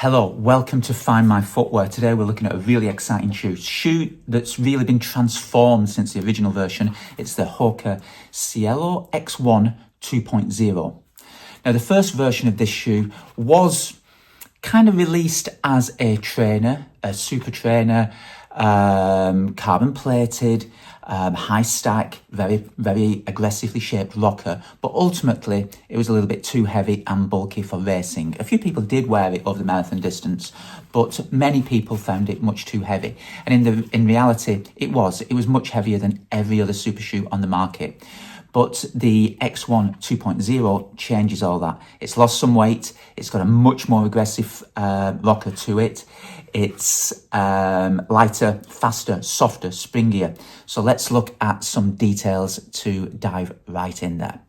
Hello, welcome to Find My Footwear. Today we're looking at a really exciting shoe that's really been transformed since the original version. It's the Hoka Cielo X1 2.0. Now the first version of this shoe was kind of released as a trainer, a super trainer, carbon plated, high stack, very aggressively shaped rocker, but ultimately it was a little bit too heavy and bulky for racing. A few people did wear it over the marathon distance, but many people found it much too heavy. And in reality, it was much heavier than every other super shoe on the market. But the X1 2.0 changes all that. It's lost some weight. It's got a much more aggressive rocker to it. It's lighter, faster, softer, springier. So let's look at some details to dive right in there.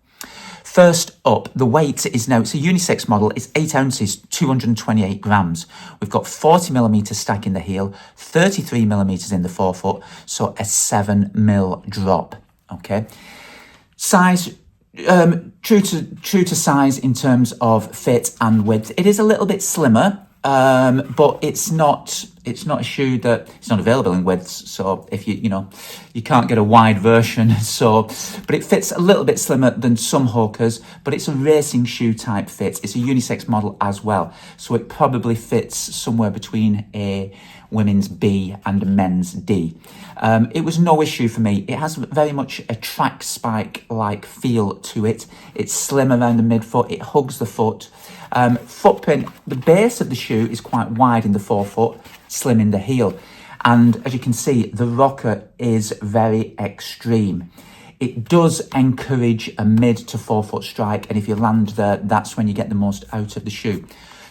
First up, the weight is now, it's a unisex model. It's 8 ounces, 228 grams. We've got 40 millimeters stack in the heel, 33 millimeters in the forefoot. So a 7 mil drop, okay? Size, true to size in terms of fit and width. It is a little bit slimmer, but it's not a shoe that it's not available in widths. So if you can't get a wide version. But it fits a little bit slimmer than some Hokas, but it's a racing shoe type fit. It's a unisex model as well. So it probably fits somewhere between a women's B and a men's D. It was no issue for me. It has very much a track spike like feel to it. It's slim around the midfoot. It hugs the foot. Footprint, the base of the shoe is quite wide in the forefoot, slim in the heel. And as you can see, the rocker is very extreme. It does encourage a mid to forefoot strike. And if you land there, that's when you get the most out of the shoe.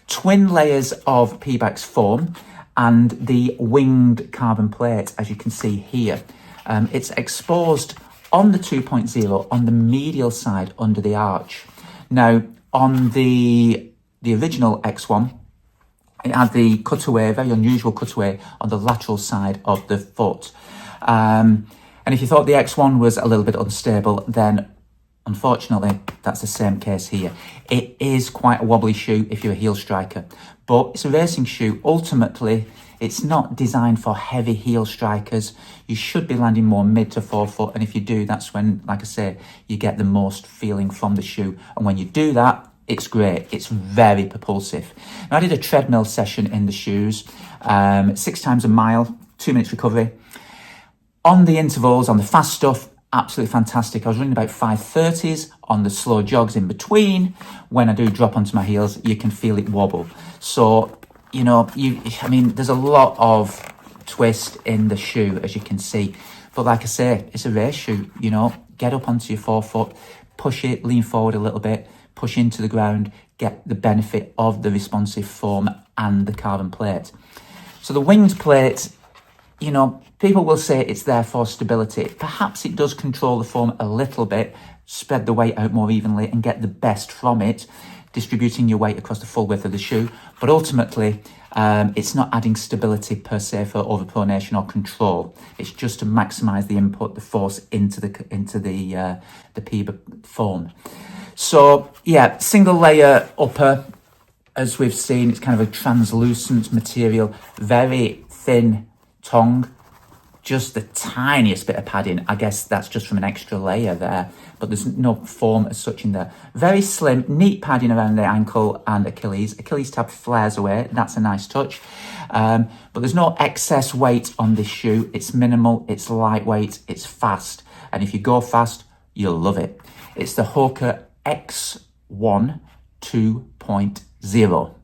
Twin layers of Pebax foam and the winged carbon plate, as you can see here. It's exposed on the 2.0 on the medial side under the arch. Now, on the original X1, it had the cutaway, very unusual cutaway on the lateral side of the foot. And if you thought the X1 was a little bit unstable, then unfortunately, that's the same case here. It is quite a wobbly shoe if you're a heel striker, but it's a racing shoe. Ultimately, it's not designed for heavy heel strikers. You should be landing more mid to forefoot, and if you do, that's when, like I say, you get the most feeling from the shoe. And when you do that, it's great. It's very propulsive. Now, I did a treadmill session in the shoes, 6 times a mile, 2 minutes recovery. On the intervals, on the fast stuff, absolutely fantastic. I was running about 5:30s on the slow jogs in between. When I do drop onto my heels, you can feel it wobble. So, there's a lot of twist in the shoe, as you can see. But like I say, it's a race shoe, get up onto your forefoot, push it, lean forward a little bit, push into the ground, get the benefit of the responsive foam and the carbon plate. So the winged plate, people will say it's there for stability. Perhaps it does control the foam a little bit, spread the weight out more evenly and get the best from it, distributing your weight across the full width of the shoe. But ultimately, it's not adding stability per se for overpronation or control. It's just to maximize the input, the force into the PB foam. So yeah, single layer upper, as we've seen, it's kind of a translucent material, very thin tongue, just the tiniest bit of padding. I guess that's just from an extra layer there, but there's no foam as such in there. Very slim, neat padding around the ankle and Achilles. Achilles tab flares away. That's a nice touch. But there's no excess weight on this shoe. It's minimal, it's lightweight, it's fast. And if you go fast, you'll love it. It's the Hoka X1 2.0.